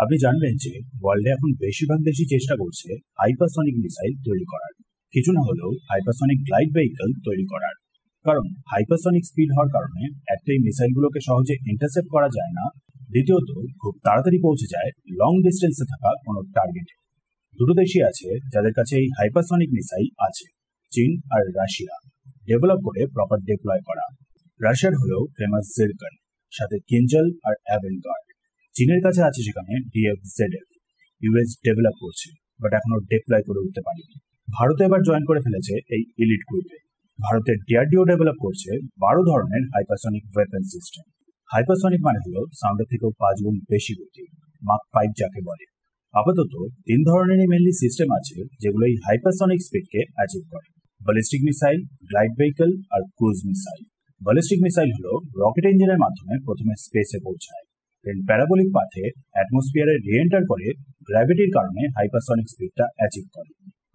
আপনি জানবেন যে ওয়ার্ল্ডে এখন বেশিরভাগ দেশই চেষ্টা করছে হাইপারসনিক মিসাইল তৈরি করার, কিছু না হলেও হাইপারসনিক গ্লাইড ভেহিকল তৈরি করার। কারণ হাইপারসনিক স্পিড হওয়ার কারণে একটাই মিসাইলগুলোকে সহজে ইন্টারসেপ্ট করা যায় না, দ্বিতীয়ত খুব তাড়াতাড়ি পৌঁছে যায় লং ডিস্টেন্সে থাকা কোনো টার্গেটে। দুটো দেশই আছে যাদের কাছে এই হাইপারসনিক মিসাইল আছে, চীন আর রাশিয়া, ডেভেলপ করে প্রপার ডিপ্লয় করা। রাশিয়ার হলো ফেমাস জিরকন, সাথে কিঞ্জল আর অ্যাভেনগার্ড। চীনের কাছে আছে সেখানে DF-ZF, ইউএস ডেভেলপ করছে বাট এখনো ডিপ্লয় করে উঠতে পারেনি। ভারত এবার জয়েন করে ফেলেছে এই ইলিট গ্রুপে। ভারতের DRDO ডেভেলপ করছে 12 ধরনের হাইপারসনিক ওয়েপন সিস্টেম। হাইপারসনিক মানে হলো সাউন্ডের থেকেও 5 গুণ বেশি গতি, মাক 5 যাকে বলে। আপাতত 3 ধরনেরই মেনলি সিস্টেম আছে যেগুলো এই হাইপারসনিক স্পিডকে অ্যাচিভ করে: ব্যালিস্টিক মিসাইল, গ্লাইড ভেহিকল আর ক্রুজ মিসাইল। ব্যালিস্টিক মিসাইল হলো রকেট ইঞ্জিনের মাধ্যমে প্রথমে স্পেসে পৌঁছায়, দেন প্যারাবোলিক পাথে অ্যাটমসফিয়ারে রিএন্টার করে গ্র্যাভিটির কারণে হাইপারসনিক স্পিডটা অ্যাচিভ করে।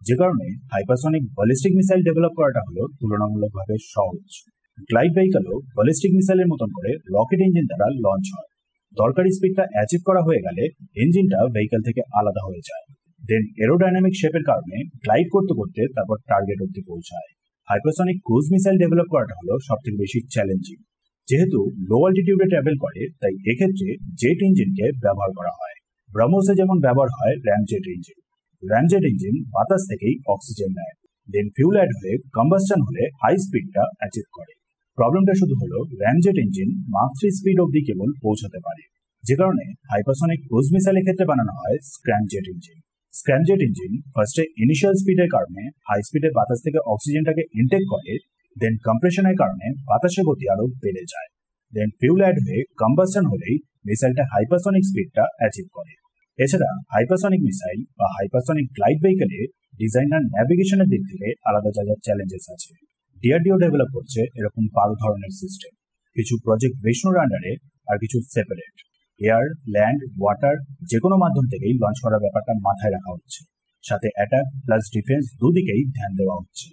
যে কারণে হাইপারসনিক ব্যালিস্টিক মিসাইল ডেভেলপ করাটা হলো তুলনামূলকভাবে সহজ। গ্লাইড ভেহিকলও ব্যালিস্টিক মিসাইলের মতন করে রকেট ইঞ্জিন দ্বারা লঞ্চ হয়। দরকারি স্পিডটা অ্যাচিভ করা হয়ে গেলে ইঞ্জিনটা ভেহিকল থেকে আলাদা হয়ে যায়, দেন এরোডাইনামিক শেপের কারণে গ্লাইড করতে করতে তারপর টার্গেট অব্দি পৌঁছায়। হাইপারসনিক ক্রুজ মিসাইল ডেভেলপ করাটা হলো সবথেকে বেশি চ্যালেঞ্জিং। যেহেতু লো অল্টিটিউডে ট্রাভেল করে, তাই এক্ষেত্রে জেট ইঞ্জিনকে ব্যবহার করা হয়। ব্রহ্মসে যেমন ব্যবহার হয় র্যামজেট ইঞ্জিন। র্যামজেট ইঞ্জিন বাতাস থেকেই অক্সিজেন নেয়, দেন ফিউল অ্যাড হয়ে কম্বাসশন হলে হাই স্পিডটা অ্যাচিভ করে। প্রবলেমটা শুধু হলো র্যামজেট ইঞ্জিন মাক 3 স্পিড অব্দি কেবল পৌঁছাতে পারে, যে কারণে হাইপারসনিক ক্রুজ মিসাইলের ক্ষেত্রে বানানো হয় স্ক্র্যামজেট ইঞ্জিন। স্ক্র্যামজেট ইঞ্জিন ফার্স্টে ইনিশিয়াল স্পিডের কারণে হাই স্পিডে বাতাস থেকে অক্সিজেনটাকে ইনটেক করে, দেন কম্প্রেশনের কারণে বাতাসের গতি আরো বেড়ে যায়, দেন ফিউল অ্যাড হয়ে কম্বাসশন হলেই মিসাইলটা হাইপারসনিক স্পিডটা অ্যাচিভ করে। এছাড়া হাইপারসনিক মিসাইল বা হাইপারসনিক গ্লাইড ভেহিকলে ডিজাইন আর ন্যাভিগেশনের দিক থেকে আলাদা যা চ্যালেঞ্জেস আছে। DRDO ডেভেলপ করছে এরকম 12 ধরনের সিস্টেম, কিছু প্রজেক্ট বিষ্ণুর আন্ডারে আর কিছু সেপারেট। এয়ার, ল্যান্ড, ওয়াটার যে কোনো মাধ্যম থেকেই লঞ্চ করার ব্যাপারটা মাথায় রাখা হচ্ছে, সাথে অ্যাটাক প্লাস ডিফেন্স দুদিকেই ধ্যান দেওয়া হচ্ছে।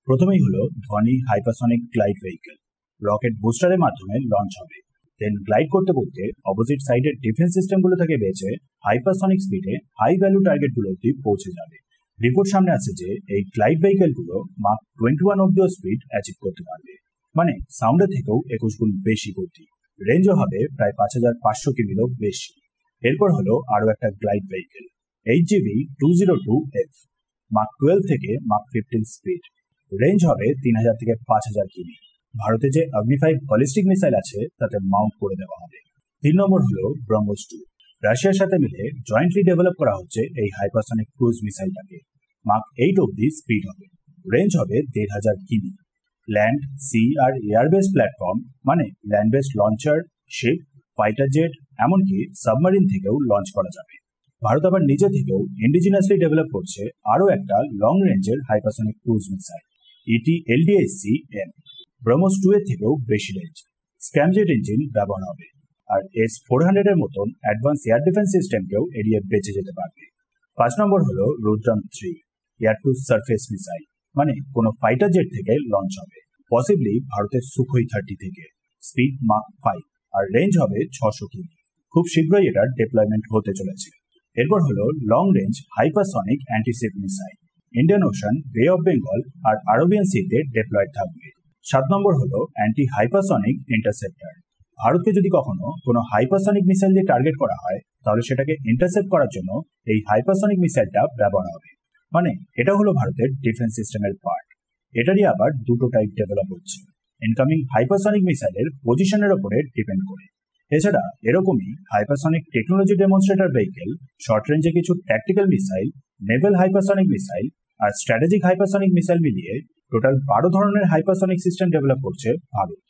প্রথমেই হলো ধ্বনি হাইপারসনিক গ্লাইড ভেহিকল। রকেট বুস্টারের মাধ্যমে লঞ্চ হবে, দেন গ্লাইড করতে করতে অপোজিট সাইডের ডিফেন্স সিস্টেমগুলো থেকে বেঁচে হাইপারসনিক স্পিডে হাই ভ্যালু টার্গেটগুলো অব্দি পৌঁছে যাবে। রিপোর্ট সামনে আছে যে এই গ্লাইড ভেহিকলগুলো মাক 21 অব্দিও স্পিড অ্যাচিভ করতে পারবে, মানে সাউন্ডের থেকেও 21 গুণ বেশি গতি। রেঞ্জও হবে প্রায় 5500 কিমিরও বেশি। এরপর হলো আরো একটা গ্লাইড ভেহিকল, HGV-202F, মাক 12 থেকে মাক 15 স্পিড। রেঞ্জ হবে 3000 থেকে 5000 কিমি। ভারতে যে অগ্নি 5 ব্যালিস্টিক মিসাইল আছে তাতে মাউন্ট করে দেওয়া হবে। 3 নম্বর হলো ব্রহ্মস 2। রাশিয়ার সাথে মিলে জয়েন্টলি ডেভেলপ করা হচ্ছে এই হাইপারসনিক ক্রুজ মিসাইলটাকে। মাক 8 অব্দি স্পিড হবে, রেঞ্জ হবে 1500 কিমি। ল্যান্ড, সি আর এয়ার বেস প্ল্যাটফর্ম, মানে land based launcher, ship, fighter jet, এমনকি সাবমারিন থেকেও লঞ্চ করা যাবে। ভারত আবার নিজে থেকেও ইন্ডিজিনাসলি ডেভেলপ করছে আরও একটা লং রেঞ্জের hypersonic cruise missile, ET-LDAC-M। BrahMos 2 এর থেকেও বেশি রেঞ্জ। স্ক্র্যামজেট ইঞ্জিন ব্যবহার হবে, আর S-400 এর মতন অ্যাডভান্স এয়ার ডিফেন্স সিস্টেমকেও এড়িয়ে বেঁচে যেতে পারবে। 5 নম্বর হলো রুদ্রাম 3, এয়ার টু সারফেস মিসাইল, মানে কোনো ফাইটার জেট থেকে লঞ্চ হবে, পসিবলি ভারতের সুখোই 30 থেকে। স্পিড মাক 5 আর রেঞ্জ হবে 600 কিমি। খুব শীঘ্রই এটার ডিপ্লয়মেন্ট হতে চলেছে। এরপর হলো long range hypersonic antiship missile, Indian ocean, বে অফ বেঙ্গল আর আরবিয়ান সিতে ডিপ্লয়েড থাকবে। 7 নম্বর হলো অ্যান্টি হাইপারসনিক ইন্টারসেপ্টর। ভারতকে যদি কখনো কোনো হাইপারসনিক মিসাইল দিয়ে টার্গেট করা হয়, তাহলে সেটাকে ইন্টারসেপ্ট করার জন্য এই হাইপারসনিক মিসাইলটা ব্যবহার হবে, মানে এটা হলো ভারতের ডিফেন্স সিস্টেমের পার্ট। এটারই আবার দুটো টাইপ ডেভেলপ হচ্ছে, ইনকামিং হাইপারসনিক মিসাইলের পজিশনের উপরে ডিপেন্ড করে। এছাড়া এরকমই hypersonic technology demonstrator vehicle, short রেঞ্জে কিছু tactical missile, naval hypersonic missile আর স্ট্র্যাটেজিক হাইপারসনিক মিসাইল মিলিয়ে টোটাল 12 ধরনের হাইপারসনিক সিস্টেম ডেভেলপ করছে ভারত।